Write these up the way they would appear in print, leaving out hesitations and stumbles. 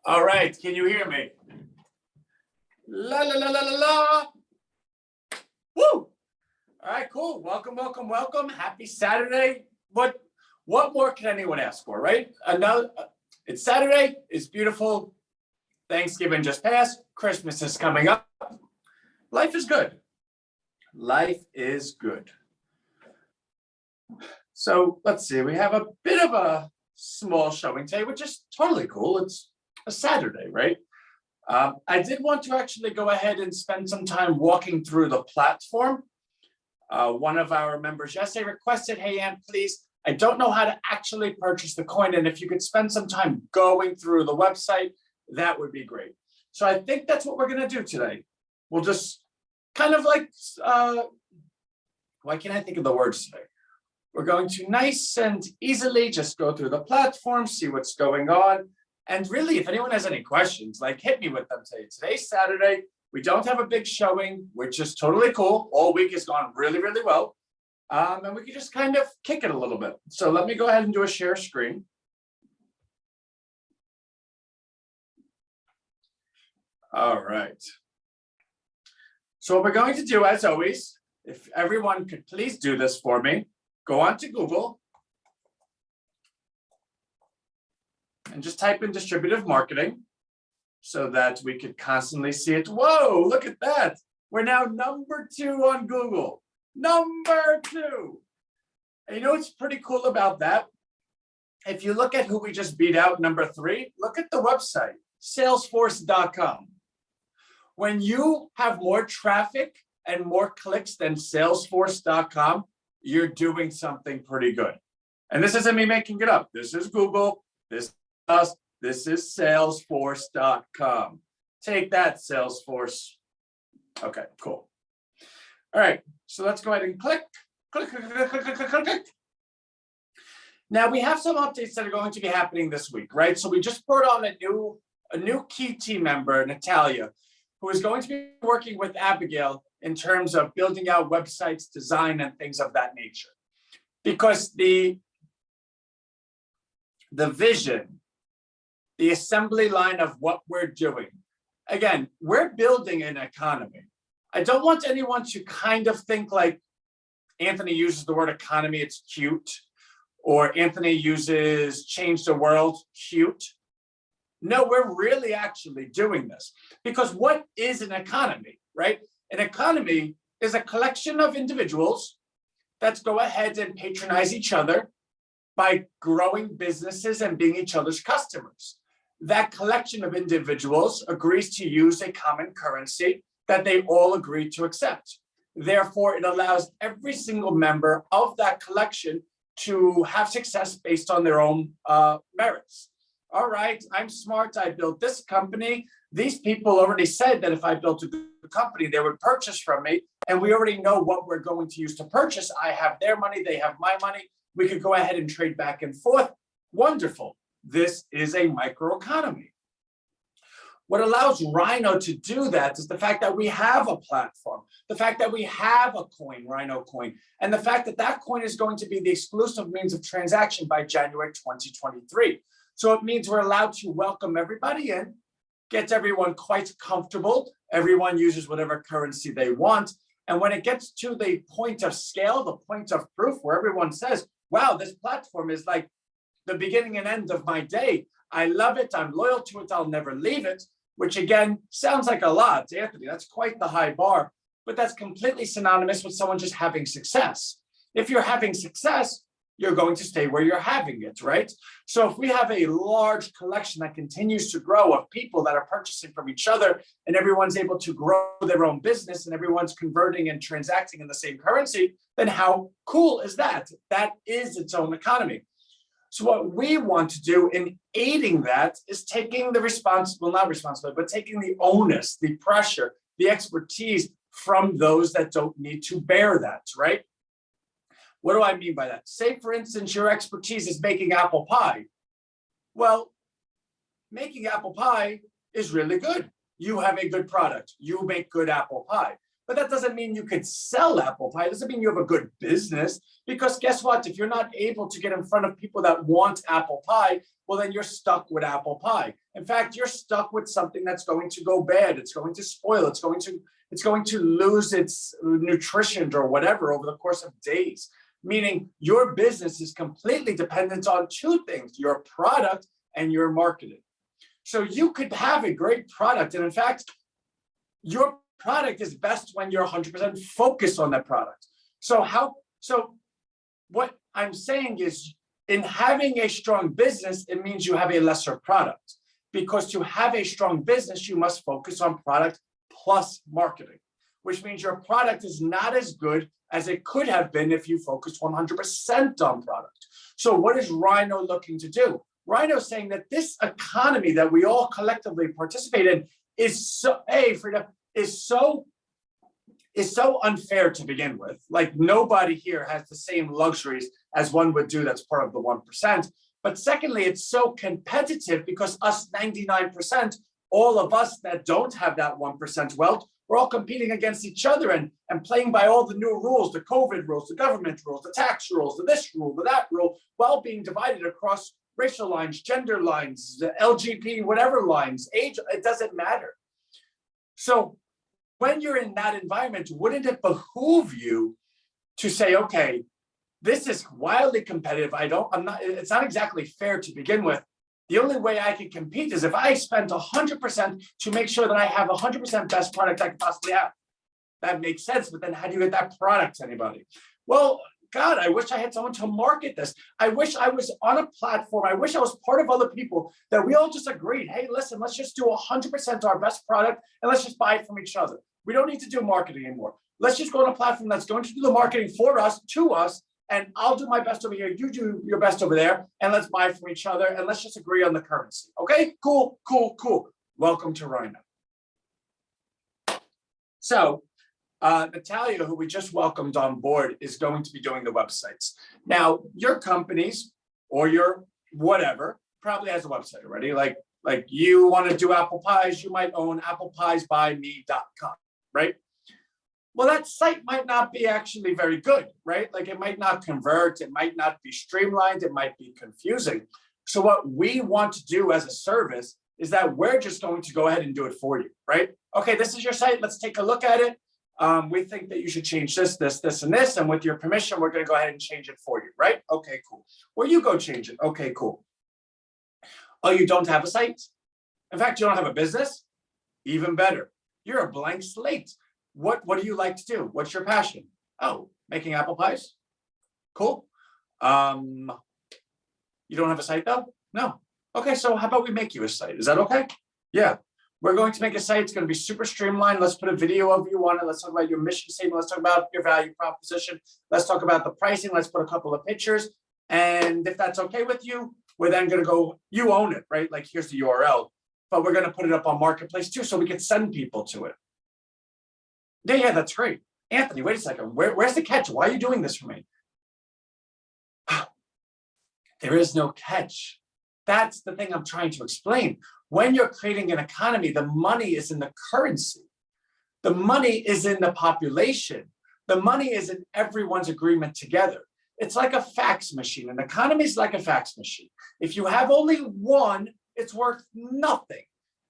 All right, can you hear me? La la la la la la. Woo! All right, cool. Welcome, welcome, welcome. Happy Saturday. What more can anyone ask for, right? It's Saturday. It's beautiful. Thanksgiving just passed. Christmas is coming up. Life is good. Life is good. So let's see. We have a bit of a small showing today, which is totally cool. It's a Saturday, right? I did want to actually go ahead and spend some time walking through the platform. One of our members yesterday requested, hey, Ann, please, I don't know how to actually purchase the coin. And if you could spend some time going through the website, that would be great. So I think that's what we're going to do today. We'll just kind of like, why can't I think of the words today? We're going to nice and easily just go through the platform, see what's going on. And really, if anyone has any questions, like hit me with them today. Today's Saturday. We don't have a big showing, which is totally cool. All week has gone really, really well. And we can just kind of kick it a little bit. So let me go ahead and do a share screen. All right. So what we're going to do, as always, if everyone could please do this for me, go on to Google and just type in distributive marketing so that we could constantly see it. Whoa, look at that. We're now #2 on Google. #2. And you know what's pretty cool about that? If you look at who we just beat out, #3, look at the website, salesforce.com. When you have more traffic and more clicks than salesforce.com, you're doing something pretty good. And this isn't me making it up. This is Google. This is salesforce.com. Take that, Salesforce. Okay, cool. All right, so let's go ahead and click. Now we have some updates that are going to be happening this week, right? So we just brought on a new key team member, Natalia, who is going to be working with Abigail in terms of building out websites, design, and things of that nature. Because the vision, the assembly line of what we're doing, again, we're building an economy. I don't want anyone to kind of think like Anthony uses the word economy, it's cute, or Anthony uses change the world, cute. No, we're really actually doing this. Because what is an economy, right? An economy is a collection of individuals that go ahead and patronize each other by growing businesses and being each other's customers. That collection of individuals agrees to use a common currency that they all agree to accept. Therefore, it allows every single member of that collection to have success based on their own merits. All right, I'm smart, I built this company. These people already said that if I built a good company, they would purchase from me. And we already know what we're going to use to purchase. I have their money, they have my money. We could go ahead and trade back and forth. Wonderful. This is a microeconomy. What allows Rhino to do that is the fact that we have a platform, the fact that we have a coin, Rhinocoin, and the fact that that coin is going to be the exclusive means of transaction by January 2023. So it means we're allowed to welcome everybody in, get everyone quite comfortable. Everyone uses whatever currency they want. And when it gets to the point of scale, the point of proof where everyone says, wow, this platform is like the beginning and end of my day. I love it. I'm loyal to it. I'll never leave it, which again, sounds like a lot, Anthony. That's quite the high bar, but that's completely synonymous with someone just having success. If you're having success, you're going to stay where you're having it, right? So if we have a large collection that continues to grow of people that are purchasing from each other and everyone's able to grow their own business and everyone's converting and transacting in the same currency, then how cool is that? That is its own economy. So what we want to do in aiding that is taking the taking the onus, the pressure, the expertise from those that don't need to bear that, right? What do I mean by that? Say, for instance, your expertise is making apple pie. Well, making apple pie is really good. You have a good product. You make good apple pie. But that doesn't mean you could sell apple pie. It doesn't mean you have a good business. Because guess what? If you're not able to get in front of people that want apple pie, well, then you're stuck with apple pie. In fact, you're stuck with something that's going to go bad. It's going to spoil. It's going to lose its nutrition or whatever over the course of days. Meaning your business is completely dependent on two things: your product and your marketing. So you could have a great product, and in fact, your product is best when you're 100% focused on that product. So what I'm saying is, in having a strong business, it means you have a lesser product, because to have a strong business, you must focus on product plus marketing, which means your product is not as good as it could have been if you focused 100% on product. So what is Rhino looking to do? Rhino is saying that this economy that we all collectively participate in is so unfair to begin with. Like, nobody here has the same luxuries as one would do that's part of the 1%. But secondly, it's so competitive because us 99%, all of us that don't have that 1% wealth, we're all competing against each other and playing by all the new rules, the COVID rules, the government rules, the tax rules, the this rule, the that rule, while being divided across racial lines, gender lines, the LGBT, whatever lines, age, it doesn't matter. So when you're in that environment, wouldn't it behoove you to say, okay, this is wildly competitive. It's not exactly fair to begin with. The only way I can compete is if I spend 100% to make sure that I have 100% best product I could possibly have. That makes sense, but then how do you get that product to anybody? Well, God, I wish I had someone to market this. I wish I was on a platform. I wish I was part of other people that we all just agreed, hey, listen, let's just do 100% our best product and let's just buy it from each other. We don't need to do marketing anymore. Let's just go on a platform that's going to do the marketing for us, to us, and I'll do my best over here, you do your best over there, and let's buy from each other, and let's just agree on the currency. Okay, cool. Welcome to Rhino. So Natalia, who we just welcomed on board, is going to be doing the websites. Now, your companies or your whatever probably has a website already. Like you want to do apple pies, you might own applepiesbyme.com, right? Well, that site might not be actually very good, right? Like, it might not convert, it might not be streamlined, it might be confusing. So what we want to do as a service is that we're just going to go ahead and do it for you, right? Okay, this is your site, let's take a look at it. We think that you should change this, and this, and with your permission, we're gonna go ahead and change it for you, right? Okay, cool. Or you go change it, okay, cool. Oh, you don't have a site? In fact, you don't have a business? Even better. You're a blank slate. What do you like to do? What's your passion? Oh, making apple pies. Cool. You don't have a site though? No. Okay, so how about we make you a site? Is that okay? Yeah. We're going to make a site. It's going to be super streamlined. Let's put a video of you on it. Let's talk about your mission statement. Let's talk about your value proposition. Let's talk about the pricing. Let's put a couple of pictures. And if that's okay with you, we're then going to go, you own it, right? Like, here's the URL, but we're going to put it up on Marketplace too, so we can send people to it. Yeah, that's great. Anthony, wait a second. Where's the catch? Why are you doing this for me? There is no catch. That's the thing I'm trying to explain. When you're creating an economy, the money is in the currency. The money is in the population. The money is in everyone's agreement together. It's like a fax machine. An economy is like a fax machine. If you have only one, it's worth nothing.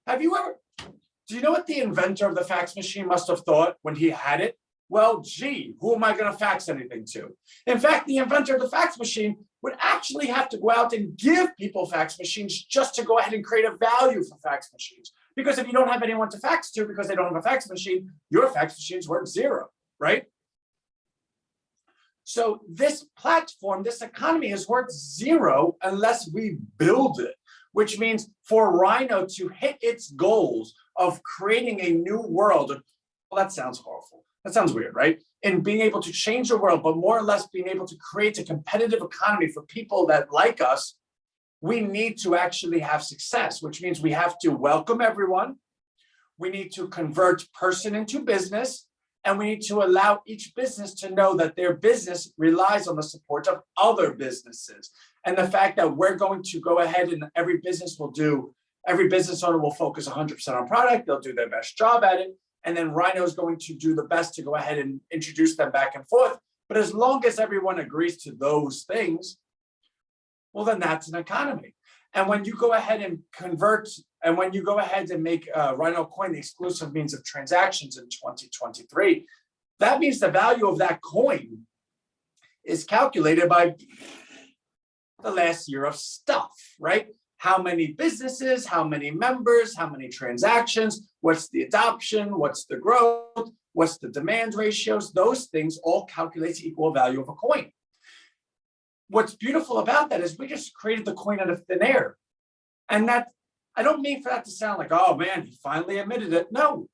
Do you know what the inventor of the fax machine must have thought when he had it? Well, gee, who am I going to fax anything to? In fact, the inventor of the fax machine would actually have to go out and give people fax machines just to go ahead and create a value for fax machines. Because if you don't have anyone to fax to because they don't have a fax machine, your fax machine's worth zero, right? So this platform, this economy is worth zero unless we build it, which means for Rhino to hit its goals of creating a new world. Well, that sounds horrible. That sounds weird, right? And being able to change the world, but more or less being able to create a competitive economy for people that like us, we need to actually have success, which means we have to welcome everyone. We need to convert person into business, and we need to allow each business to know that their business relies on the support of other businesses. And the fact that we're going to go ahead and every business owner will focus 100% on product. They'll do their best job at it. And then Rhino is going to do the best to go ahead and introduce them back and forth. But as long as everyone agrees to those things, well, then that's an economy. And when you go ahead and convert And when you go ahead and make Rhinocoin the exclusive means of transactions in 2023, that means the value of that coin is calculated by the last year of stuff, right? How many businesses, how many members, how many transactions, what's the adoption, what's the growth, what's the demand ratios, those things all calculate to equal value of a coin. What's beautiful about that is we just created the coin out of thin air. And that, I don't mean for that to sound like, oh man, he finally admitted it. No,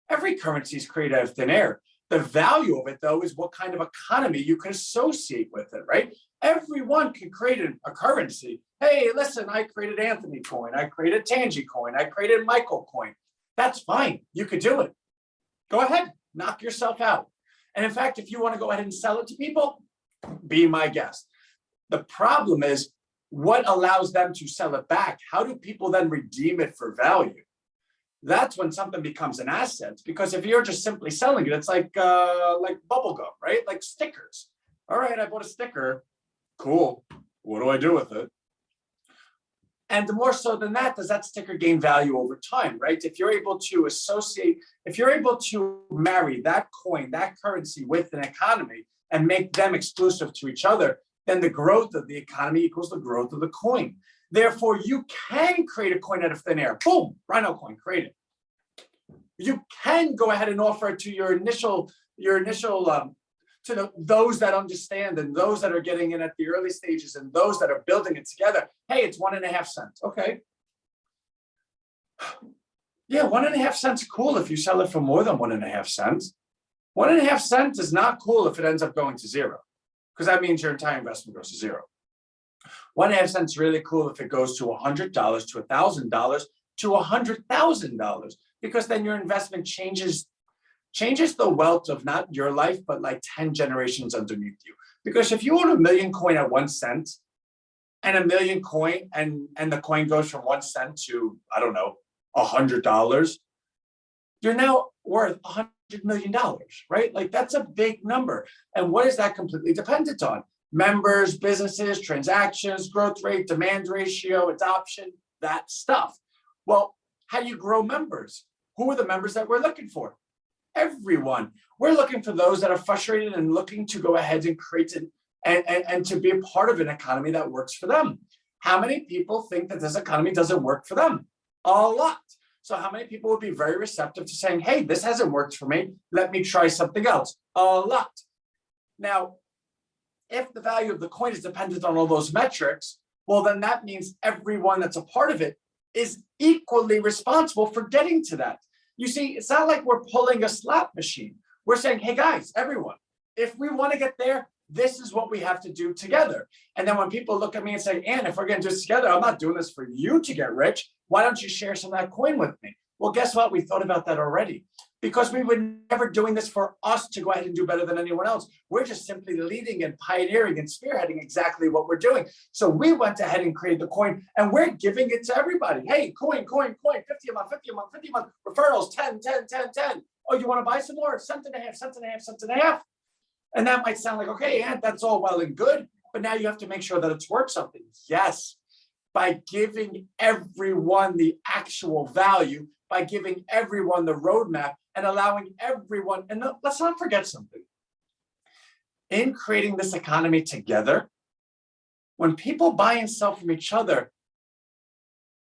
every currency is created out of thin air. The value of it, though, is what kind of economy you can associate with it, right? Everyone can create a currency. Hey, listen, I created Anthony coin. I created Tangy coin. I created Michael coin. That's fine. You could do it. Go ahead, knock yourself out. And in fact, if you want to go ahead and sell it to people, be my guest. The problem is what allows them to sell it back? How do people then redeem it for value? That's when something becomes an asset, because if you're just simply selling it, it's like bubble gum, right? Like stickers. All right, I bought a sticker. Cool. What do I do with it? And the more so than that, does that sticker gain value over time, right? If you're able to associate, if you're able to marry that coin, that currency with an economy and make them exclusive to each other, then the growth of the economy equals the growth of the coin. Therefore, you can create a coin out of thin air. Boom, Rhinocoin, create it. You can go ahead and offer it to your initial to those that understand and those that are getting in at the early stages and those that are building it together. Hey, it's 1.5 cents. Okay. Yeah, 1.5 cents cool if you sell it for more than 1.5 cents. 1.5 cents is not cool if it ends up going to zero, because that means your entire investment goes to zero. 1.5 cents really cool if it goes to $100, to $1,000, to $100,000, because then your investment changes the wealth of not your life, but like 10 generations underneath you. Because if you own a million coin at 1 cent and a million coin and the coin goes from 1 cent to, I don't know, $100, you're now worth $100 million, right? Like that's a big number. And what is that completely dependent on? Members, businesses, transactions, growth rate, demand ratio, adoption, that stuff. Well, how do you grow members? Who are the members that we're looking for? Everyone. We're looking for those that are frustrated and looking to go ahead and create and to be a part of an economy that works for them. How many people think that this economy doesn't work for them? A lot. So how many people would be very receptive to saying, hey, this hasn't worked for me. Let me try something else? A lot. Now, if the value of the coin is dependent on all those metrics, well, then that means everyone that's a part of it is equally responsible for getting to that. You see, it's not like we're pulling a slot machine. We're saying, hey guys, everyone, if we want to get there, this is what we have to do together. And then when people look at me and say, Ann, if we're going to do this together, I'm not doing this for you to get rich. Why don't you share some of that coin with me? Well, guess what? We thought about that already, because we were never doing this for us to go ahead and do better than anyone else. We're just simply leading and pioneering and spearheading exactly what we're doing. So we went ahead and created the coin, and we're giving it to everybody. Hey, coin, 50 a month, 50 a month, 50 a month, referrals, 10. Oh, you want to buy some more? Cent and a half. And that might sound like, okay, yeah, that's all well and good, but now you have to make sure that it's worth something. Yes, by giving everyone the actual value, by giving everyone the roadmap and allowing everyone, and let's not forget something. In creating this economy together, when people buy and sell from each other,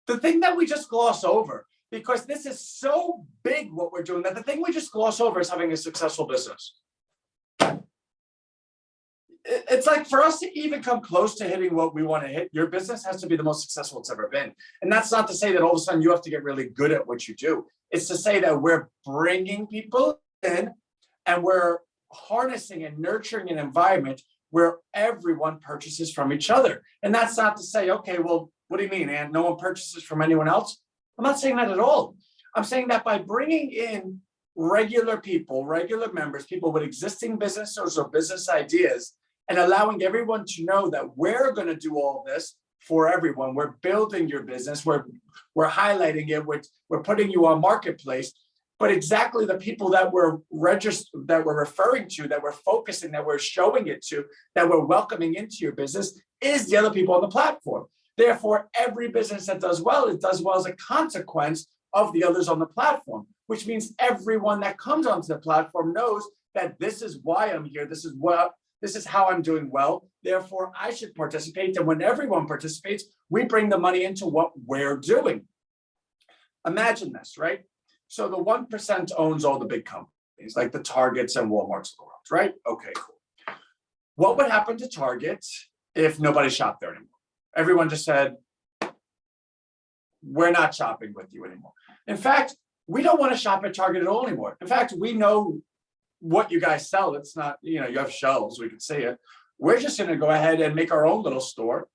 the thing that we just gloss over, because this is so big what we're doing, that the thing we just gloss over is having a successful business. It's like for us to even come close to hitting what we want to hit, your business has to be the most successful it's ever been. And that's not to say that all of a sudden you have to get really good at what you do. It's to say that we're bringing people in and we're harnessing and nurturing an environment where everyone purchases from each other. And that's not to say, okay, well, what do you mean, Ann? No one purchases from anyone else? I'm not saying that at all. I'm saying that by bringing in regular people, regular members, people with existing businesses or business ideas, and allowing everyone to know that we're going to do all this for everyone. We're building your business. We're highlighting it. We're putting you on marketplace. But exactly the people that we're registered, that we're referring to, that we're focusing, that we're showing it to, that we're welcoming into your business is the other people on the platform. Therefore, every business that does well, it does well as a consequence of the others on the platform, which means everyone that comes onto the platform knows that this is why I'm here. This is how I'm doing well. Therefore, I should participate. And when everyone participates, we bring the money into what we're doing. Imagine this, right? So the 1% owns all the big companies, like the Targets and Walmarts of the world, right? Okay, cool. What would happen to Target if nobody shopped there anymore? Everyone just said, we're not shopping with you anymore. In fact, we don't want to shop at Target at all anymore. In fact, we know what you guys sell. It's not, you have shelves, we can see it. We're just going to go ahead and make our own little store.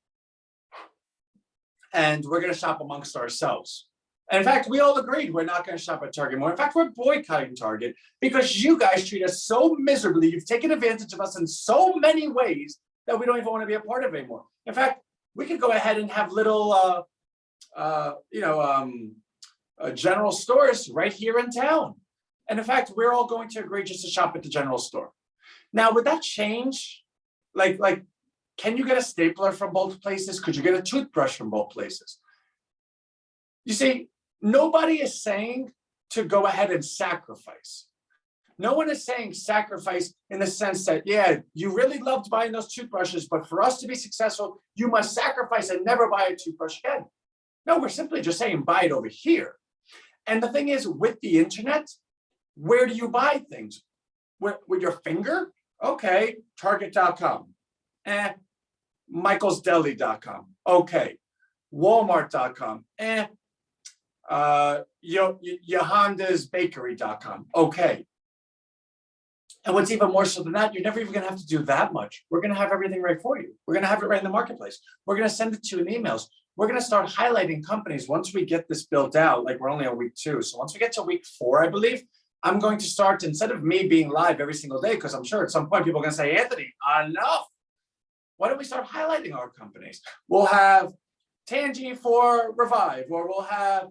And we're going to shop amongst ourselves. And in fact, we all agreed we're not going to shop at Target more. In fact, we're boycotting Target because you guys treat us so miserably. You've taken advantage of us in so many ways that we don't even want to be a part of it anymore. In fact, we could go ahead and have little, general stores right here in town. And in fact, we're all going to agree just to shop at the general store. Now, would that change? Like, can you get a stapler from both places? Could you get a toothbrush from both places? You see, nobody is saying to go ahead and sacrifice. No one is saying sacrifice in the sense that, yeah, you really loved buying those toothbrushes, but for us to be successful, you must sacrifice and never buy a toothbrush again. No, we're simply just saying buy it over here. And the thing is, with the internet, where do you buy things? With your finger? Okay, Target.com. MichaelsDeli.com. Okay. Walmart.com. Yohanda'sBakery.com. Okay. And what's even more so than that, you're never even going to have to do that much. We're going to have everything right for you. We're going to have it right in the marketplace. We're going to send it to you in emails. We're going to start highlighting companies once we get this built out. Like, we're only on week 2. So once we get to week 4, I believe, I'm going to start, instead of me being live every single day, because I'm sure at some point people are going to say, Anthony, enough. Why don't we start highlighting our companies? We'll have Tangi for Revive, or we'll have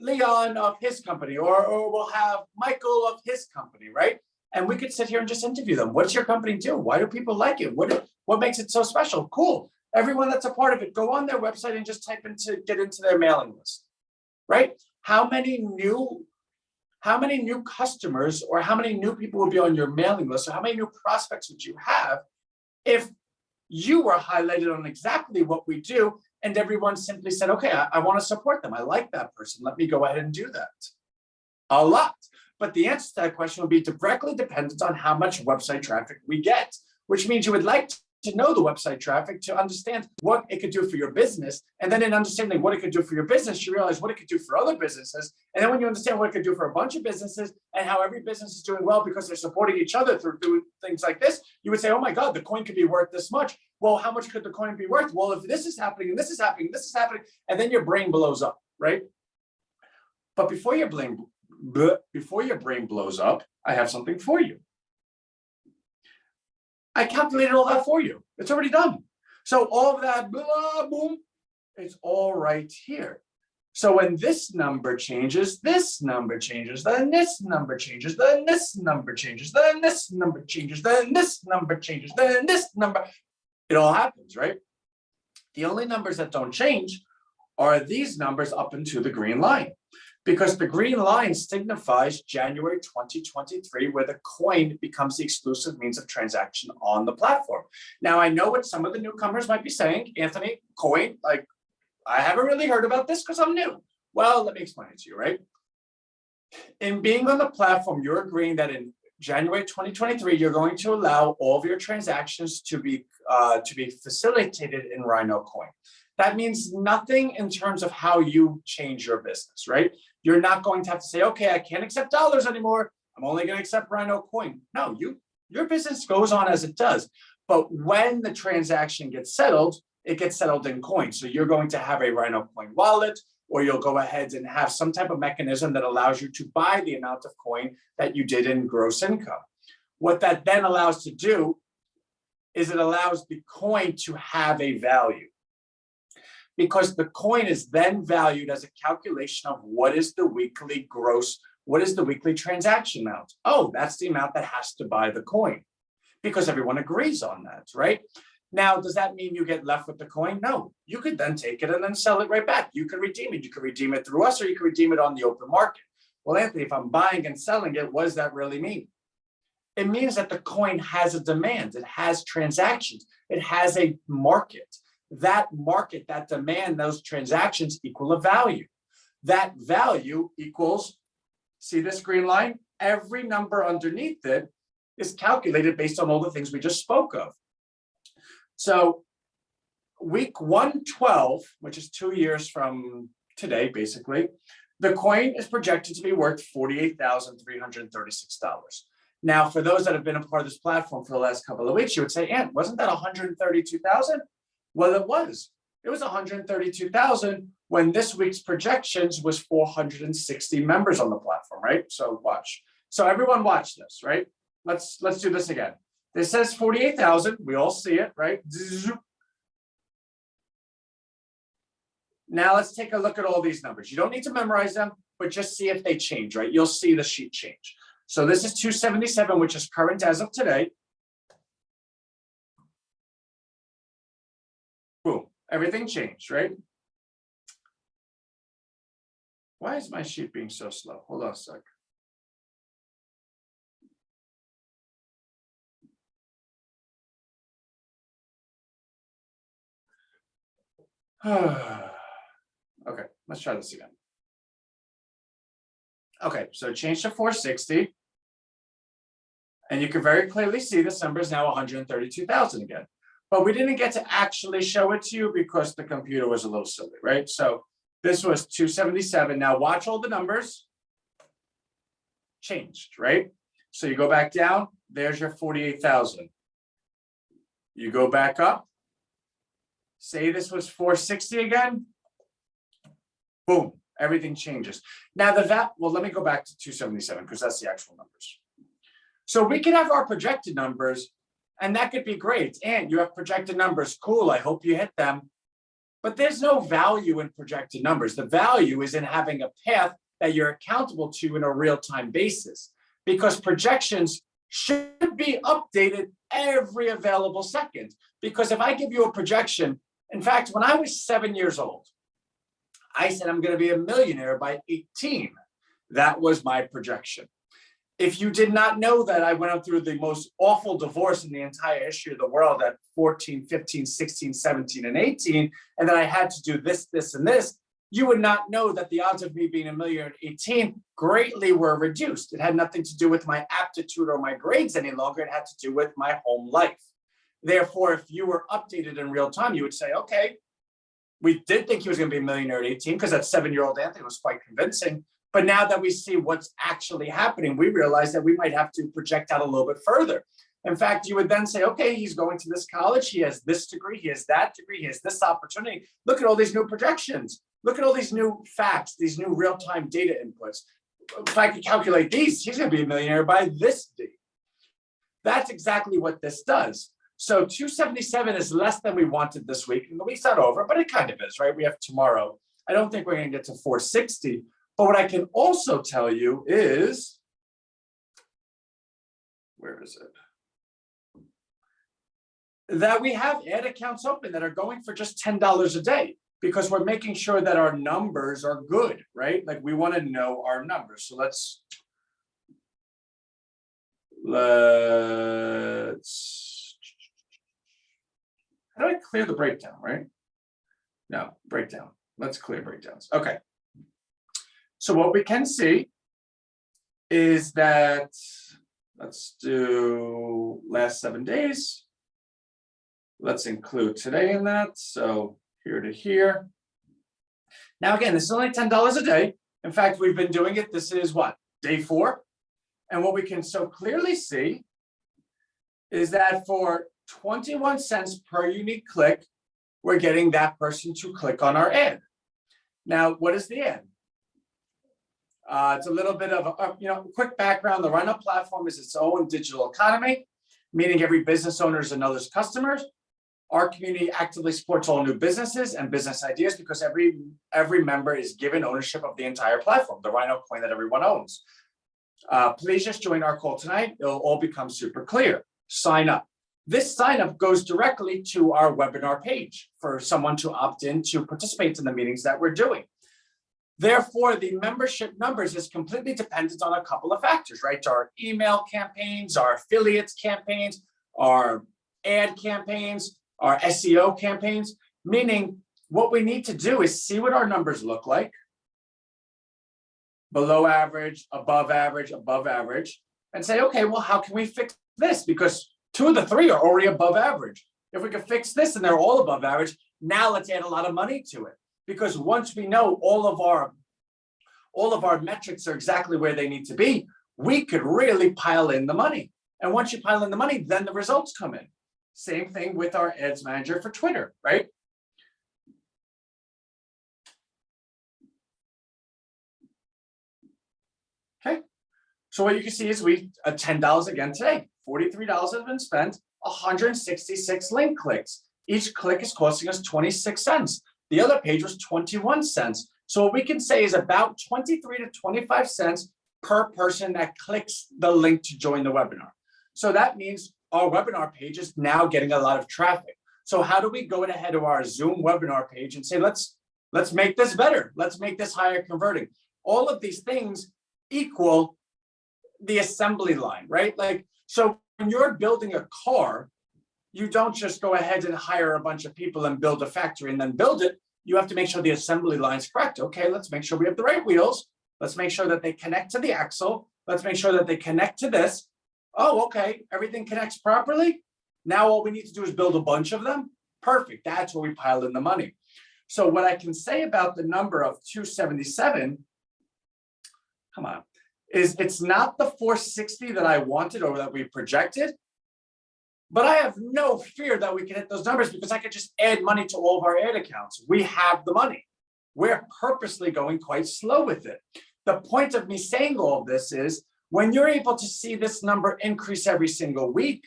Leon of his company, or we'll have Michael of his company, right? And we could sit here and just interview them. What's your company do? Why do people like it? What makes it so special? Cool. Everyone that's a part of it, go on their website and just get into their mailing list, right? How many new customers or how many new people would be on your mailing list, or how many new prospects would you have if you were highlighted on exactly what we do and everyone simply said, okay, I want to support them. I like that person. Let me go ahead and do that. A lot. But the answer to that question would be directly dependent on how much website traffic we get, which means you would like to know the website traffic to understand what it could do for your business. And then in understanding what it could do for your business, you realize what it could do for other businesses. And then when you understand what it could do for a bunch of businesses and how every business is doing well because they're supporting each other through doing things like this, you would say, oh my God, the coin could be worth this much. Well, how much could the coin be worth? Well, if this is happening and this is happening, this is happening, and then your brain blows up, right? But before your brain blows up, I have something for you. I calculated all that for you. It's already done. So all of that, blah, boom, it's all right here. So when this number changes, this number changes, then this number changes, then this number changes, then this number changes, then this number changes, then this number, it all happens, right? The only numbers that don't change are these numbers up into the green line, because the green line signifies January 2023, where the coin becomes the exclusive means of transaction on the platform. Now, I know what some of the newcomers might be saying, Anthony, coin, like, I haven't really heard about this because I'm new. Well, let me explain it to you, right? In being on the platform, you're agreeing that in January 2023, you're going to allow all of your transactions to be facilitated in Rhinocoin. That means nothing in terms of how you change your business, right? You're not going to have to say, okay, I can't accept dollars anymore. I'm only going to accept Rhinocoin. No, your business goes on as it does. But when the transaction gets settled, it gets settled in coin. So you're going to have a Rhinocoin wallet, or you'll go ahead and have some type of mechanism that allows you to buy the amount of coin that you did in gross income. What that then allows to do is it allows the coin to have a value, because the coin is then valued as a calculation of what is the weekly gross, what is the weekly transaction amount? Oh, that's the amount that has to buy the coin, because everyone agrees on that, right? Now, does that mean you get left with the coin? No, you could then take it and then sell it right back. You can redeem it. You can redeem it through us, or you can redeem it on the open market. Well, Anthony, if I'm buying and selling it, what does that really mean? It means that the coin has a demand. It has transactions. It has a market. That market, that demand, those transactions equal a value. That value equals, see this green line? Every number underneath it is calculated based on all the things we just spoke of. So week 112, which is 2 years from today, basically, the coin is projected to be worth $48,336. Now, for those that have been a part of this platform for the last couple of weeks, you would say, Ant, wasn't that 132,000? Well, it was. It was 132,000 when this week's projections was 460 members on the platform, right? So watch. So everyone watch this, right? Let's do this again. This says 48,000. We all see it, right? Now let's take a look at all these numbers. You don't need to memorize them, but just see if they change, right? You'll see the sheet change. So this is 277, which is current as of today. Boom, everything changed, right? Why is my sheet being so slow? Hold on a sec. Okay, let's try this again. Okay, so change to 460. And you can very clearly see this number is now 132,000 again. But we didn't get to actually show it to you because the computer was a little silly, right? So this was 277. Now watch all the numbers changed, right? So you go back down, there's your 48,000. You go back up, say this was 460 again, boom, everything changes. Now well, let me go back to 277 because that's the actual numbers. So we could have our projected numbers, and that could be great. And you have projected numbers, cool, I hope you hit them. But there's no value in projected numbers. The value is in having a path that you're accountable to in a real-time basis, because projections should be updated every available second. Because if I give you a projection, in fact, when I was 7 years old, I said I'm going to be a millionaire by 18. That was my projection. If you did not know that I went through the most awful divorce in the entire history of the world at 14, 15, 16, 17, and 18, and that I had to do this, this, and this, you would not know that the odds of me being a millionaire at 18 greatly were reduced. It had nothing to do with my aptitude or my grades any longer. It had to do with my home life. Therefore, if you were updated in real time, you would say, okay, we did think he was going to be a millionaire at 18 because that 7-year-old Anthony was quite convincing. But now that we see what's actually happening, we realize that we might have to project out a little bit further. In fact, you would then say, okay, he's going to this college. He has this degree. He has that degree. He has this opportunity. Look at all these new projections. Look at all these new facts, these new real-time data inputs. If I could calculate these, he's going to be a millionaire by this date. That's exactly what this does. So 277 is less than we wanted this week. And the week's not over, but it kind of is, right? We have tomorrow. I don't think we're going to get to 460. But what I can also tell you is, where is it? That we have ad accounts open that are going for just $10 a day, because we're making sure that our numbers are good, right? Like we want to know our numbers. So let's how do I clear the breakdown, right? No, breakdown. Let's clear breakdowns. Okay. So what we can see is that, let's do last 7 days. Let's include today in that. So here to here. Now, again, this is only $10 a day. In fact, we've been doing it. This is what? Day 4. And what we can so clearly see is that for 21 cents per unique click, we're getting that person to click on our ad. Now, what is the ad? It's a little bit of a quick background. The Rhino platform is its own digital economy, meaning every business owner is another's customers. Our community actively supports all new businesses and business ideas because every member is given ownership of the entire platform, the Rhinocoin that everyone owns. Please just join our call tonight. It'll all become super clear. Sign up. This sign up goes directly to our webinar page for someone to opt in to participate in the meetings that we're doing. Therefore, the membership numbers is completely dependent on a couple of factors, right? Our email campaigns, our affiliates campaigns, our ad campaigns, our SEO campaigns, meaning what we need to do is see what our numbers look like. Below average, above average, above average, and say, okay, well, how can we fix this? Because 2 of the 3 are already above average. If we can fix this and they're all above average, now let's add a lot of money to it. Because once we know all of our metrics are exactly where they need to be, we could really pile in the money. And once you pile in the money, then the results come in. Same thing with our ads manager for Twitter, right? Okay. So what you can see is we $10 again today, $43 has been spent, 166 link clicks. Each click is costing us 26 cents. The other page was 21 cents. So what we can say is about 23 to 25 cents per person that clicks the link to join the webinar. So that means our webinar page is now getting a lot of traffic. So how do we go ahead of our Zoom webinar page and say, let's make this better. Let's make this higher converting. All of these things equal the assembly line, right? Like, so when you're building a car, you don't just go ahead and hire a bunch of people and build a factory and then build it. You have to make sure the assembly line's correct. Okay, let's make sure we have the right wheels. Let's make sure that they connect to the axle. Let's make sure that they connect to this. Oh, okay, everything connects properly. Now all we need to do is build a bunch of them. Perfect, that's where we pile in the money. So what I can say about the number of 277, come on, is it's not the 460 that I wanted or that we projected, but I have no fear that we can hit those numbers because I could just add money to all of our ad accounts. We have the money. We're purposely going quite slow with it. The point of me saying all of this is when you're able to see this number increase every single week,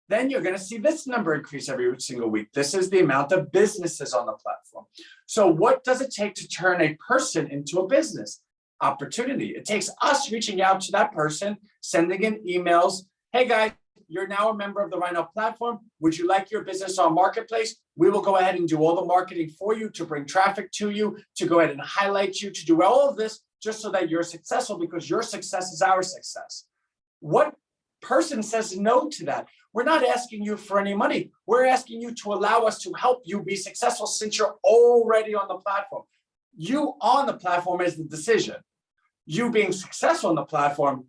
then you're going to see this number increase every single week. This is the amount of businesses on the platform. So what does it take to turn a person into a business? Opportunity. It takes us reaching out to that person, sending in emails. Hey guys, you're now a member of the Rhino platform. Would you like your business on Marketplace? We will go ahead and do all the marketing for you to bring traffic to you, to go ahead and highlight you, to do all of this just so that you're successful because your success is our success. What person says no to that? We're not asking you for any money. We're asking you to allow us to help you be successful since you're already on the platform. You on the platform is the decision. You being successful on the platform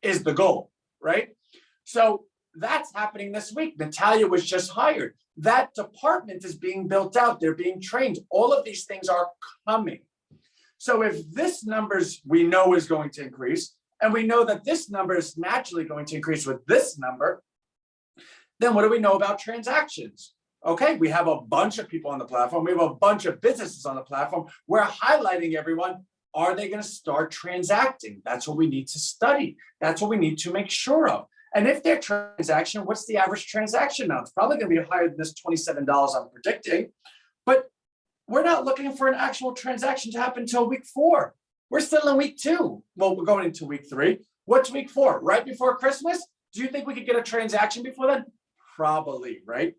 is the goal, right? So that's happening this week. Natalia was just hired. That department is being built out. They're being trained. All of these things are coming. So if this numbers we know is going to increase, and we know that this number is naturally going to increase with this number, then what do we know about transactions? Okay, we have a bunch of people on the platform. We have a bunch of businesses on the platform. We're highlighting everyone. Are they going to start transacting? That's what we need to study. That's what we need to make sure of. And if they're transaction, what's the average transaction amount? It's probably going to be higher than this $27 I'm predicting, but we're not looking for an actual transaction to happen until week 4. We're still in week 2. Well, we're going into week 3. What's week 4? Right before Christmas? Do you think we could get a transaction before then? Probably, right?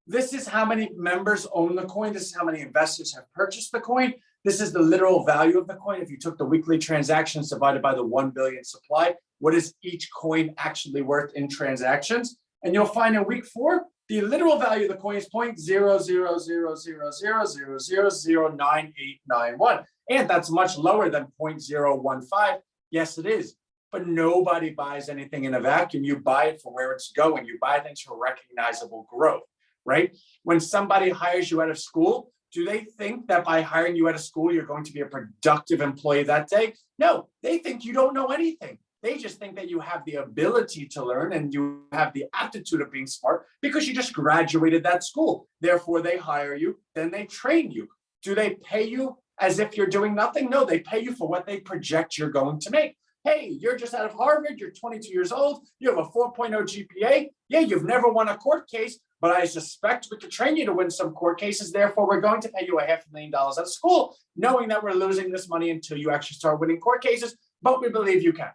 This is how many members own the coin. This is how many investors have purchased the coin. This is the literal value of the coin. If you took the weekly transactions divided by the 1 billion supply, what is each coin actually worth in transactions? And you'll find in week 4, the literal value of the coin is 0.00000009891. And that's much lower than 0.015. Yes, it is. But nobody buys anything in a vacuum. You buy it for where it's going. You buy things for recognizable growth, right? When somebody hires you out of school, do they think that by hiring you out of school, you're going to be a productive employee that day? No, they think you don't know anything. They just think that you have the ability to learn and you have the aptitude of being smart because you just graduated that school. Therefore, they hire you, then they train you. Do they pay you as if you're doing nothing? No, they pay you for what they project you're going to make. Hey, you're just out of Harvard, you're 22 years old, you have a 4.0 GPA. Yeah, you've never won a court case, but I suspect we could train you to win some court cases. Therefore, we're going to pay you $500,000 out of school, knowing that we're losing this money until you actually start winning court cases, but we believe you can.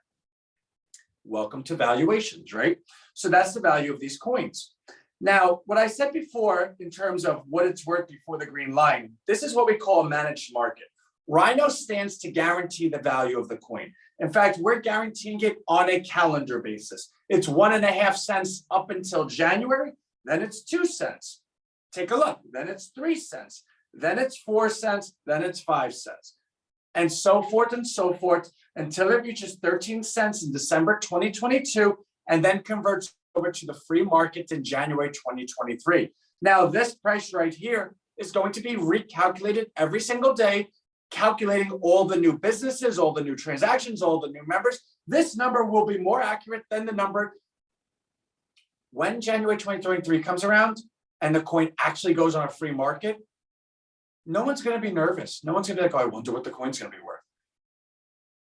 Welcome to valuations, right? So that's the value of these coins. Now, what I said before in terms of what it's worth before the green line, this is what we call a managed market. Rhino stands to guarantee the value of the coin. In fact, we're guaranteeing it on a calendar basis. It's 1.5 cents up until January, then it's 2 cents. Take a look, then it's 3 cents, then it's 4 cents, then it's 5 cents, and so forth until it reaches 13 cents in December 2022, and then converts over to the free market in January 2023. Now, this price right here is going to be recalculated every single day, calculating all the new businesses, all the new transactions, all the new members. This number will be more accurate than the number when January 2023 comes around and the coin actually goes on a free market. No one's going to be nervous. No one's going to be like, oh, I wonder what the coin's going to be worth.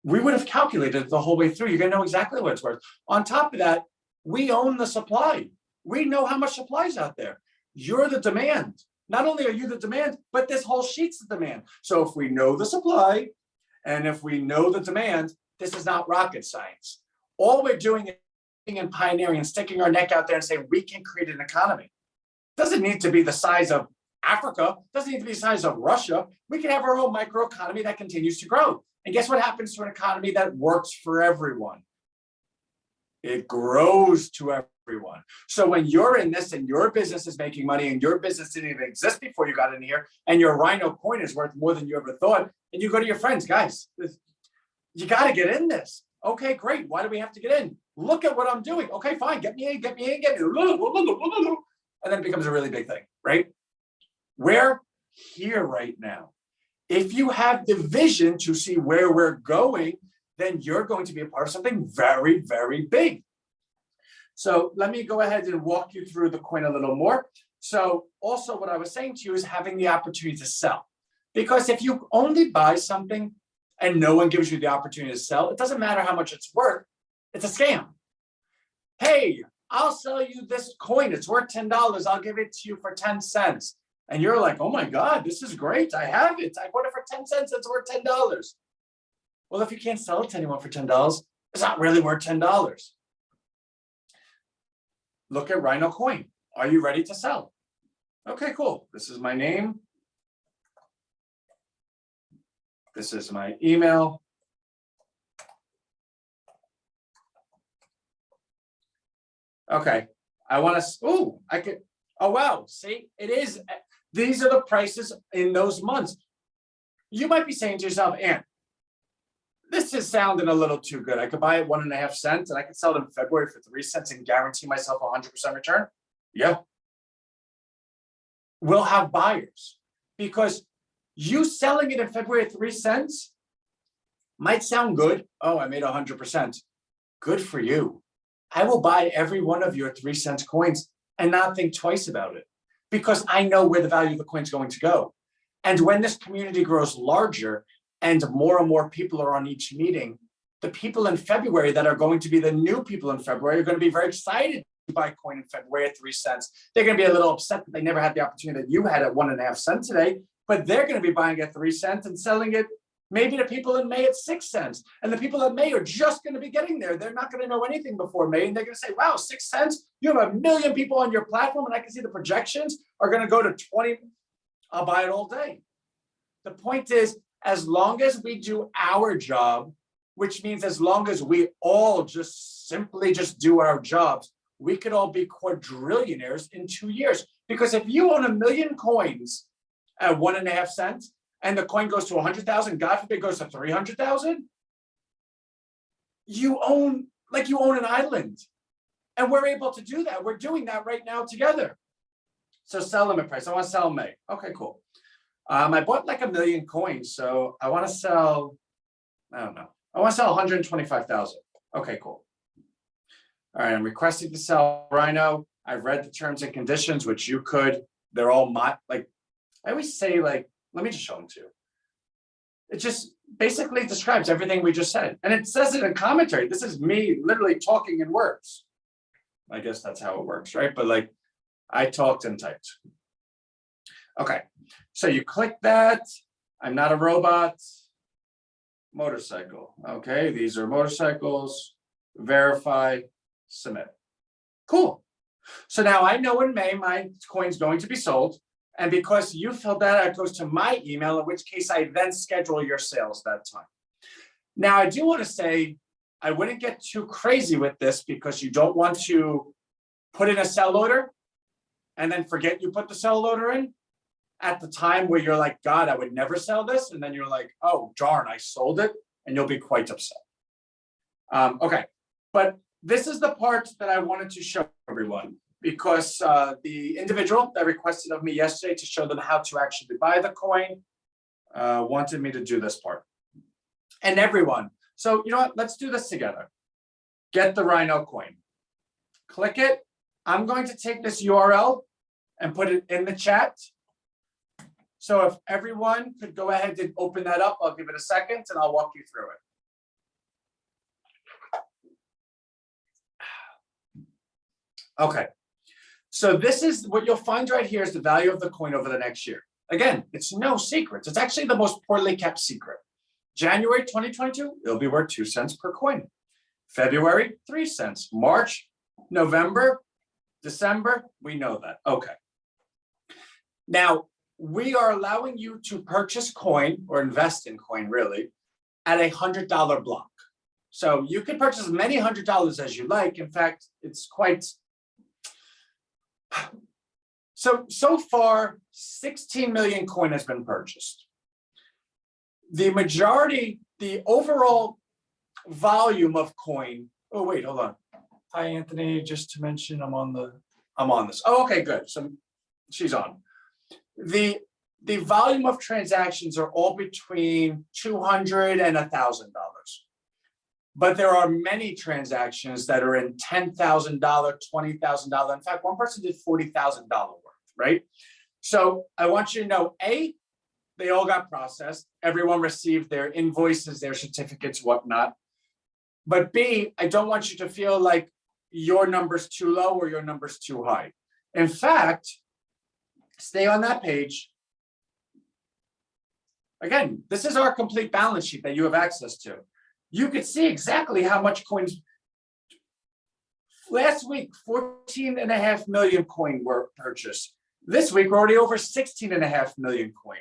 We would have calculated it the whole way through. You're going to know exactly what it's worth. On top of that, we own the supply. We know how much supply is out there. You're the demand. Not only are you the demand, but this whole sheet's the demand. So if we know the supply and if we know the demand, this is not rocket science. All we're doing is and pioneering and sticking our neck out there and saying we can create an economy. It doesn't need to be the size of Africa, it doesn't need to be the size of Russia. We can have our own microeconomy that continues to grow. And guess what happens to an economy that works for everyone? It grows to everyone. So when you're in this and your business is making money and your business didn't even exist before you got in here and your Rhino coin is worth more than you ever thought, and you go to your friends, guys, you got to get in this. Okay, great. Why do we have to get in? Look at what I'm doing. Okay, fine. Get me in, get me in, get me in. And then it becomes a really big thing, right? We're here right now. If you have the vision to see where we're going, then you're going to be a part of something very, very big. So let me go ahead and walk you through the coin a little more. So also what I was saying to you is having the opportunity to sell. Because if you only buy something and no one gives you the opportunity to sell, it doesn't matter how much it's worth, it's a scam. Hey, I'll sell you this coin, it's worth $10, I'll give it to you for 10 cents. And you're like, oh my God, this is great, I have it, I bought it for 10 cents, it's worth $10. Well, if you can't sell it to anyone for $10, it's not really worth $10. Look at Rhinocoin. Are you ready to sell? Okay, cool. This is my name. This is my email. Okay, I want to, I could, oh wow, see, it is, these are the prices in those months. You might be saying to yourself, Ant, this is sounding a little too good. I could buy it 1.5 cents and I could sell it in February for 3 cents and guarantee myself 100% return. Yeah. We'll have buyers because you selling it in February at 3 cents might sound good. Oh, I made 100%. Good for you. I will buy every one of your 3 cents coins and not think twice about it because I know where the value of the coin is going to go. And when this community grows larger, and more people are on each meeting, the people in February that are going to be the new people in February are going to be very excited to buy coin in February at 3 cents. They're going to be a little upset that they never had the opportunity that you had at 1.5 cents today, but they're going to be buying at 3 cents and selling it maybe to people in May at 6 cents. And the people in May are just going to be getting there. They're not going to know anything before May. And they're going to say, wow, 6 cents, you have 1 million people on your platform. And I can see the projections are going to go to 20. I'll buy it all day. The point is, as long as we do our job, which means as long as we all just simply do our jobs, we could all be quadrillionaires in 2 years. Because if you own 1 million coins at 1.5 cents and the coin goes to 100,000, God forbid goes to 300,000, you own an island. And we're able to do that. We're doing that right now together. So sell limit price. I want to sell in May. Okay, cool. I bought like 1 million coins, so I want to sell, I don't know. I want to sell 125,000. Okay, cool. All right, I'm requesting to sell Rhino. I've read the terms and conditions, which you could. They're all like, I always say, like, let me just show them to you. It just basically describes everything we just said. And it says it in commentary. This is me literally talking in words. I guess that's how it works, right? But like, I talked and typed. Okay, so you click that. I'm not a robot. Motorcycle. Okay, these are motorcycles. Verify, submit. Cool. So now I know in May my coin's going to be sold. And because you filled that out, it goes to my email, in which case I then schedule your sales that time. Now, I do want to say, I wouldn't get too crazy with this because you don't want to put in a sell order and then forget you put the sell order in at the time where you're like, God, I would never sell this. And then you're like, oh, darn, I sold it. And you'll be quite upset. Okay, but this is the part that I wanted to show everyone because the individual that requested of me yesterday to show them how to actually buy the coin wanted me to do this part. And everyone, so you know what, let's do this together. Get the Rhino coin. Click it. I'm going to take this URL and put it in the chat. So if everyone could go ahead and open that up, I'll give it a second and I'll walk you through it. Okay, so this is what you'll find right here is the value of the coin over the next year. Again, it's no secret. It's actually the most poorly kept secret. January 2022, it'll be worth 2 cents per coin. February, 3 cents. March, November, December, we know that. Okay. Now, we are allowing you to purchase coin or invest in coin really at $100 block. So you can purchase as many $100 as you like. In fact, it's quite... So far, 16 million coin has been purchased. The majority, the overall volume of coin. Oh, wait, hold on. Hi, Anthony, just to mention I'm on this. Oh, okay, good. So she's on. The volume of transactions are all between $200 and $1,000. But there are many transactions that are in $10,000, $20,000. In fact, one person did $40,000 worth, right? So I want you to know, A, they all got processed. Everyone received their invoices, their certificates, whatnot. But B, I don't want you to feel like your number's too low or your number's too high. In fact, stay on that page. Again, this is our complete balance sheet that you have access to. You could see exactly how much coins. Last week, 14.5 million coin were purchased. This week, we're already over 16.5 million coin.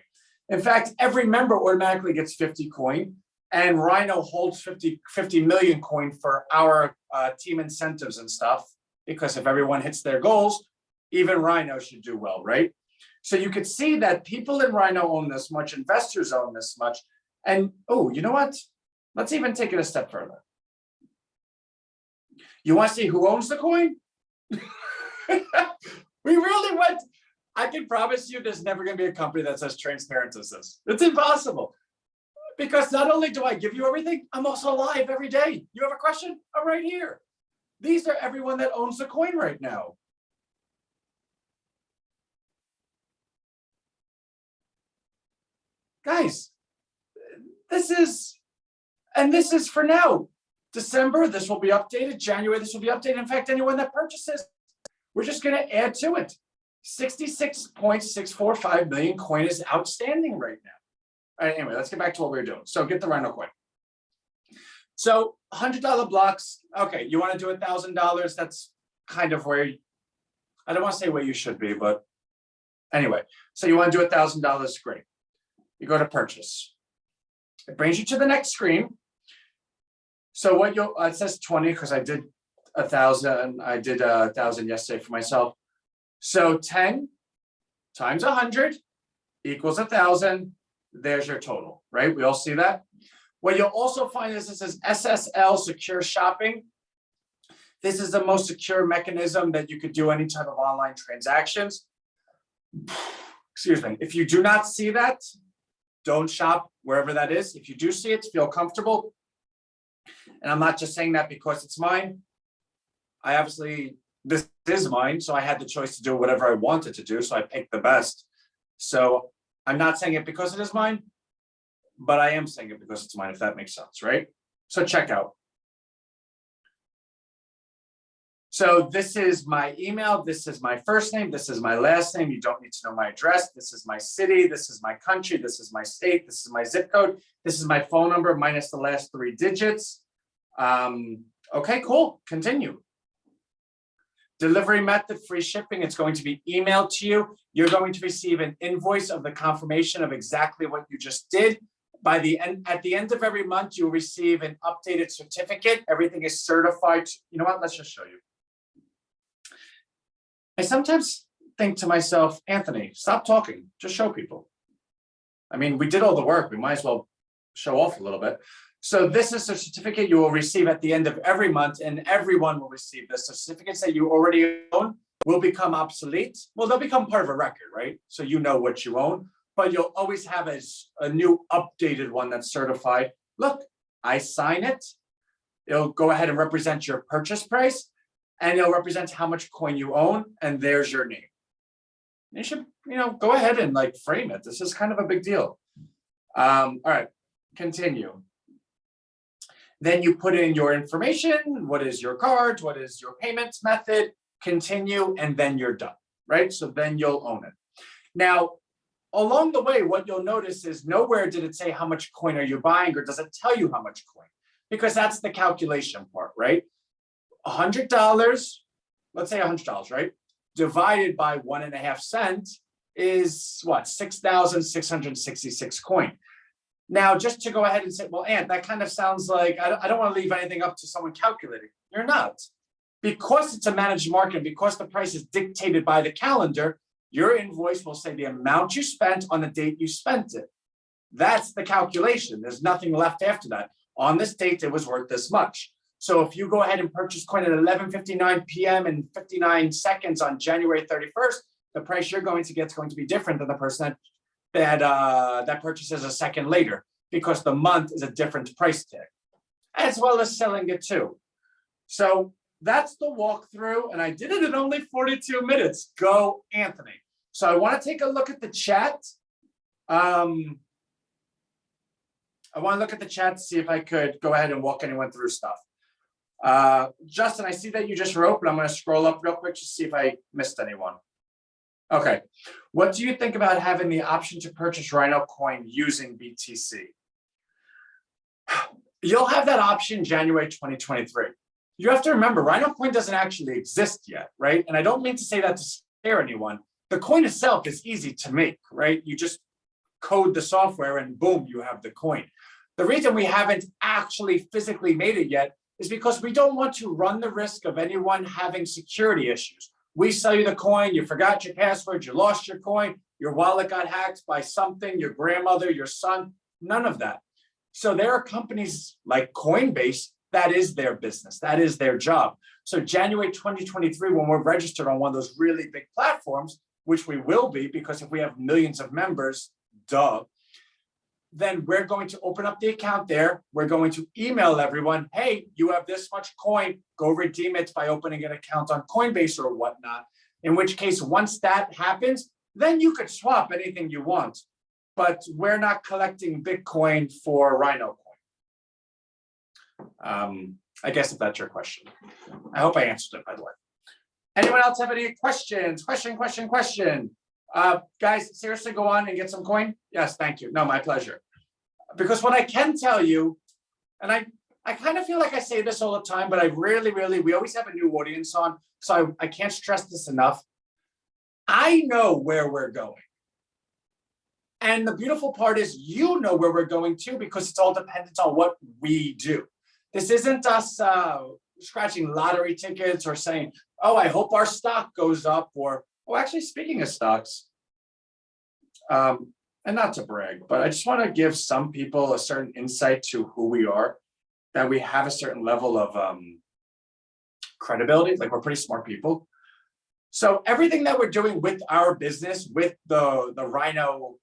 In fact, every member automatically gets 50 coin, and Rhino holds 50 million coin for our team incentives and stuff, because if everyone hits their goals, even Rhino should do well, right? So you could see that people in Rhino own this much, investors own this much, and oh, you know what? Let's even take it a step further. You want to see who owns the coin? We really went. I can promise you there's never going to be a company that's as transparent as this. It's impossible. Because not only do I give you everything, I'm also live every day. You have a question? I'm right here. These are everyone that owns the coin right now. Guys, this is for now. December, this will be updated. January, this will be updated. In fact, anyone that purchases, we're just going to add to it. 66.645 million coin is outstanding right now. All right, anyway, let's get back to what we were doing. So get the Rhino coin. So $100 blocks. Okay, you want to do $1,000. That's kind of where, I don't want to say where you should be, but anyway. So you want to do $1,000, great. You go to purchase. It brings you to the next screen. So what you'll, it says 20 because I did 1,000. I did 1,000 yesterday for myself. So 10 times 100 equals 1,000. There's your total, right? We all see that. What you'll also find is this is SSL secure shopping. This is the most secure mechanism that you could do any type of online transactions. Excuse me. If you do not see that, don't shop wherever that is. If you do see it, feel comfortable. And I'm not just saying that because it's mine. I obviously, this is mine, so I had the choice to do whatever I wanted to do, so I picked the best. So I'm not saying it because it is mine, but I am saying it because it's mine, if that makes sense, right? So check out. So this is my email. This is my first name. This is my last name. You don't need to know my address. This is my city. This is my country. This is my state. This is my zip code. This is my phone number minus the last 3 digits. Okay, cool. Continue. Delivery method, free shipping. It's going to be emailed to you. You're going to receive an invoice of the confirmation of exactly what you just did. By the end, at the end of every month, you'll receive an updated certificate. Everything is certified. You know what? Let's just show you. I sometimes think to myself, Anthony, stop talking. Just show people. I mean, we did all the work. We might as well show off a little bit. So this is a certificate you will receive at the end of every month, and everyone will receive this. Certificates that you already own will become obsolete. Well, they'll become part of a record, right? So you know what you own, but you'll always have a new updated one that's certified. Look, I sign it. It'll go ahead and represent your purchase price, and it'll represent how much coin you own, and there's your name. You should, go ahead and like frame it. This is kind of a big deal. All right, continue. Then you put in your information. What is your card? What is your payment method? Continue, and then you're done, right? So then you'll own it. Now, along the way, what you'll notice is nowhere did it say how much coin are you buying, or does it tell you how much coin? Because that's the calculation part, right? $100, let's say $100, right? Divided by 1.5 cents is what? 6,666 coin. Now, just to go ahead and say, well, Ant, that kind of sounds like, I don't want to leave anything up to someone calculating. You're not. Because it's a managed market, because the price is dictated by the calendar, your invoice will say the amount you spent on the date you spent it. That's the calculation. There's nothing left after that. On this date, it was worth this much. So if you go ahead and purchase coin at 11:59 p.m. and 59 seconds on January 31st, the price you're going to get is going to be different than the person that purchases a second later, because the month is a different price tag, as well as selling it too. So that's the walkthrough, and I did it in only 42 minutes. Go, Anthony. So I want to take a look at the chat. I want to look at the chat to see if I could go ahead and walk anyone through stuff. Justin, I see that you just wrote, but I'm going to scroll up real quick to see if I missed anyone. Okay. What do you think about having the option to purchase Rhinocoin using BTC? You'll have that option January 2023. You have to remember, Rhinocoin doesn't actually exist yet, right? And I don't mean to say that to scare anyone. The coin itself is easy to make, right? You just code the software and boom, you have the coin. The reason we haven't actually physically made it yet is because we don't want to run the risk of anyone having security issues. We sell you the coin, you forgot your password, you lost your coin, your wallet got hacked by something, your grandmother, your son, none of that. So there are companies like Coinbase, that is their business, that is their job. So January 2023, when we're registered on one of those really big platforms, which we will be, because if we have millions of members, duh, then we're going to open up the account there. We're going to email everyone, hey, you have this much coin, go redeem it by opening an account on Coinbase or whatnot. In which case, once that happens, then you could swap anything you want. But we're not collecting Bitcoin for Rhinocoin. I guess if that's your question. I hope I answered it, by the way. Anyone else have any questions? Question. Guys, seriously, go on and get some coin? Yes, thank you. No, my pleasure. Because what I can tell you, and I kind of feel like I say this all the time, but I really, we always have a new audience on, so I can't stress this enough. I know where we're going. And the beautiful part is you know where we're going to, because it's all dependent on what we do. This isn't us scratching lottery tickets or saying, oh, I hope our stock goes up, or, oh, actually, speaking of stocks, and not to brag, but I just want to give some people a certain insight to who we are, that we have a certain level of credibility, like we're pretty smart people. So everything that we're doing with our business, with the Rhino,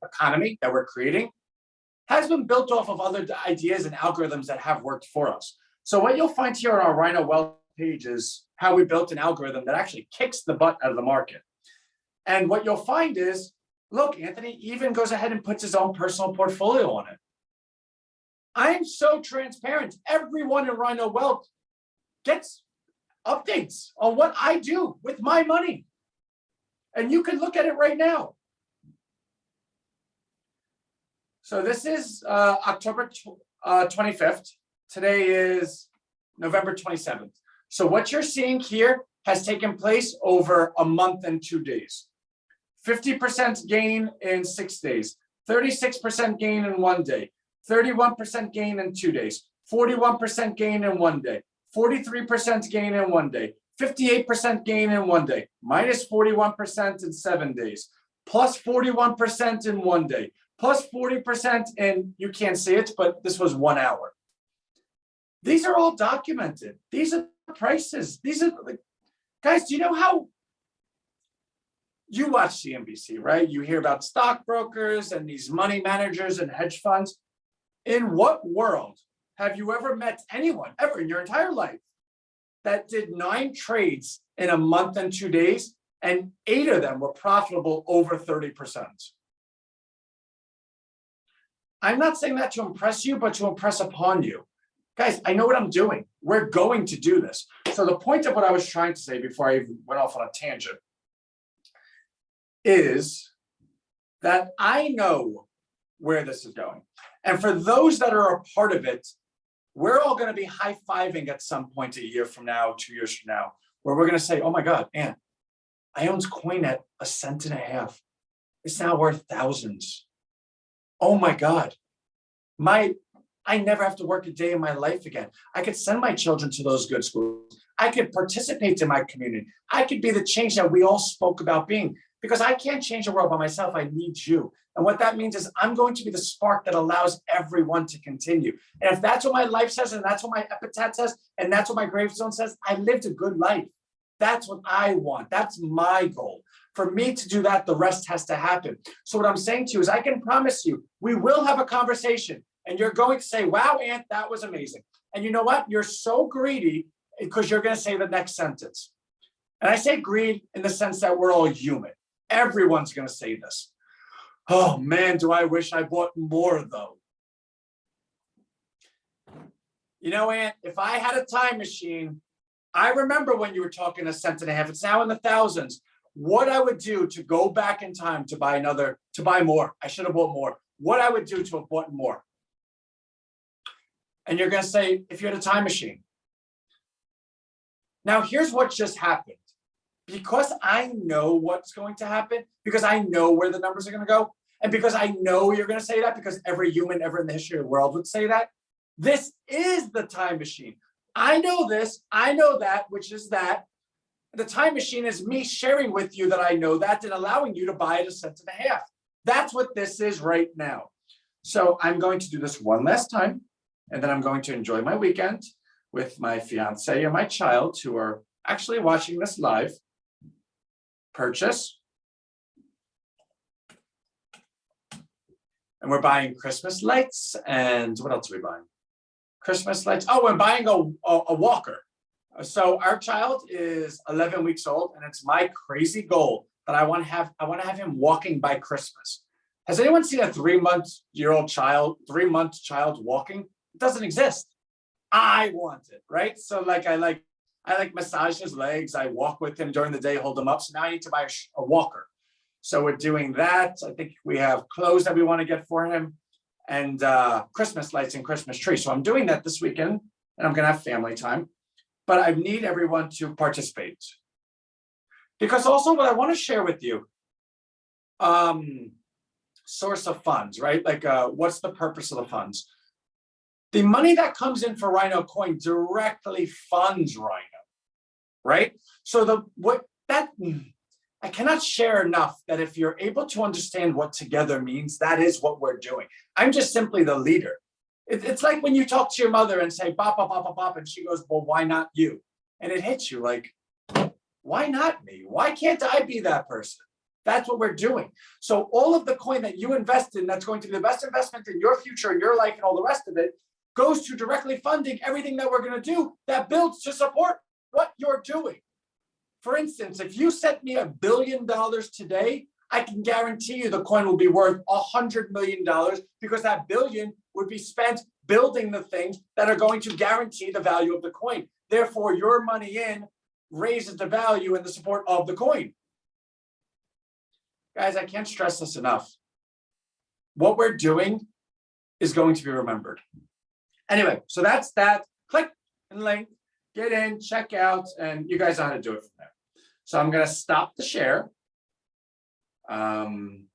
economy that we're creating, has been built off of other ideas and algorithms that have worked for us. So what you'll find here on our Rhino Wealth page is how we built an algorithm that actually kicks the butt out of the market. And what you'll find is, look, Anthony even goes ahead and puts his own personal portfolio on it. I'm so transparent. Everyone in Rhino Wealth gets updates on what I do with my money. And you can look at it right now. So this is October 25th. Today is November 27th. So what you're seeing here has taken place over a month and 2 days. 50% gain in 6 days, 36% gain in 1 day, 31% gain in 2 days, 41% gain in 1 day, 43% gain in 1 day, 58% gain in 1 day, minus 41% in 7 days, plus 41% in 1 day, plus 40% in, you can't see it, but this was 1 hour. These are all documented. These are the prices. These are, guys, do you know how, you watch CNBC, right? You hear about stockbrokers and these money managers and hedge funds. In what world have you ever met anyone, ever in your entire life, that did 9 trades in a month and 2 days, and 8 of them were profitable over 30%? I'm not saying that to impress you, but to impress upon you. Guys, I know what I'm doing. We're going to do this. So the point of what I was trying to say before I even went off on a tangent is that I know where this is going. And for those that are a part of it, we're all going to be high-fiving at some point a year from now, 2 years from now, where we're going to say, oh my God, Ant, I owned coin at 1.5 cents. It's now worth thousands. Oh my God, I never have to work a day in my life again. I could send my children to those good schools. I could participate in my community. I could be the change that we all spoke about being, because I can't change the world by myself. I need you. And what that means is I'm going to be the spark that allows everyone to continue. And if that's what my life says, and that's what my epitaph says, and that's what my gravestone says, I lived a good life. That's what I want. That's my goal. For me to do that, the rest has to happen. So what I'm saying to you is I can promise you, we will have a conversation and you're going to say, wow, Ant, that was amazing. And you know what? You're so greedy because you're going to say the next sentence. And I say greed in the sense that we're all human. Everyone's going to say this. Oh man, do I wish I bought more though. You know, Ant, if I had a time machine, I remember when you were talking 1.5 cents, it's now in the thousands. What I would do to go back in time to buy more. I should have bought more. What I would do to have bought more. And you're going to say, if you had a time machine. Now, here's what just happened. Because I know what's going to happen, because I know where the numbers are going to go, and because I know you're going to say that, because every human ever in the history of the world would say that, this is the time machine. I know this, I know that, which is that. The time machine is me sharing with you that I know that and allowing you to buy it 1.5 cents. That's what this is right now. So I'm going to do this one last time, and then I'm going to enjoy my weekend with my fiance and my child who are actually watching this live. Purchase. And we're buying Christmas lights. And what else are we buying? Christmas lights. Oh, we're buying a walker. So our child is 11 weeks old, and it's my crazy goal that I want to have him walking by Christmas. Has anyone seen a 3-month child walking? It doesn't exist. I want it, right? So I like massage his legs. I walk with him during the day, hold him up. So now I need to buy a walker. So we're doing that. I think we have clothes that we want to get for him, and Christmas lights and Christmas tree. So I'm doing that this weekend, and I'm going to have family time. But I need everyone to participate. Because also what I want to share with you, source of funds, right? What's the purpose of the funds? The money that comes in for Rhinocoin directly funds Rhino, right? So I cannot share enough that if you're able to understand what together means, that is what we're doing. I'm just simply the leader. It's like when you talk to your mother and say, bop, bop, bop, bop, bop, and she goes, well, why not you? And it hits you like, why not me? Why can't I be that person? That's what we're doing. So all of the coin that you invest in, that's going to be the best investment in your future and your life and all the rest of it, goes to directly funding everything that we're going to do that builds to support what you're doing. For instance, if you sent me $1 billion today, I can guarantee you the coin will be worth $100 million, because that billion would be spent building the things that are going to guarantee the value of the coin. Therefore, your money in raises the value and the support of the coin. Guys, I can't stress this enough. What we're doing is going to be remembered. Anyway, so that's that. Click and link, get in, check out, and you guys know how to do it from there. So I'm going to stop the share. You know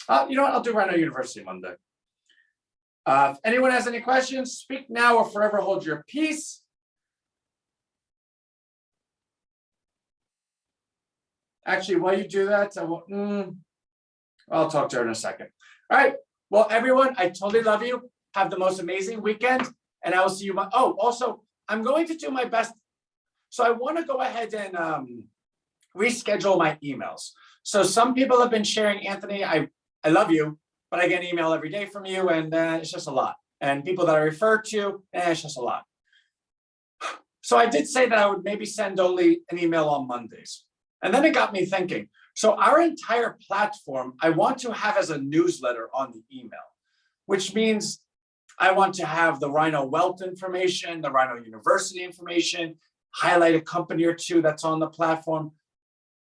what? I'll do Rhino University Monday. If anyone has any questions, speak now or forever hold your peace. Actually, while you do that, I'll talk to her in a second. All right. Well, everyone, I totally love you. Have the most amazing weekend, and I will see you. Also, I'm going to do my best. So I want to go ahead and reschedule my emails. So some people have been sharing, Anthony, I love you, but I get an email every day from you, and it's just a lot. And people that I refer to, it's just a lot. So I did say that I would maybe send only an email on Mondays. And then it got me thinking. So our entire platform, I want to have as a newsletter on the email, which means I want to have the Rhino Wealth information, the Rhino University information, highlight a company or two that's on the platform,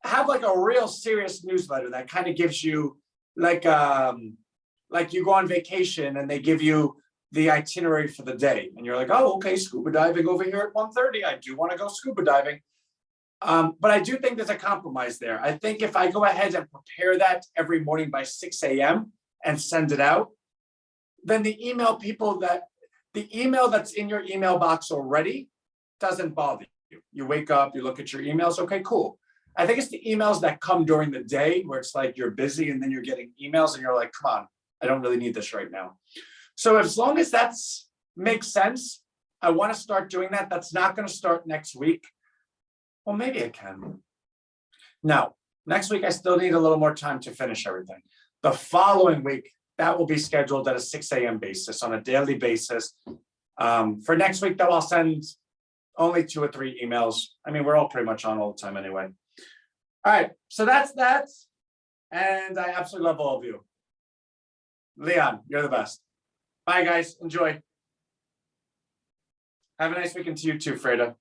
have like a real serious newsletter that kind of gives you like you go on vacation and they give you the itinerary for the day. And you're like, oh, okay, scuba diving over here at 1:30. I do want to go scuba diving. But I do think there's a compromise there. I think if I go ahead and prepare that every morning by 6 a.m. and send it out, then the email that's in your email box already doesn't bother you. You wake up, you look at your emails, okay, cool. I think it's the emails that come during the day where it's like you're busy and then you're getting emails and you're like, come on, I don't really need this right now. So as long as that makes sense, I want to start doing that. That's not going to start next week. Well, maybe I can. No, next week I still need a little more time to finish everything. The following week, that will be scheduled at a 6 a.m. basis on a daily basis. For next week, though, I'll send only 2 or 3 emails. I mean, we're all pretty much on all the time anyway. All right, so that's that. And I absolutely love all of you. Leon, you're the best. Bye, guys. Enjoy. Have a nice weekend to you too, Freda.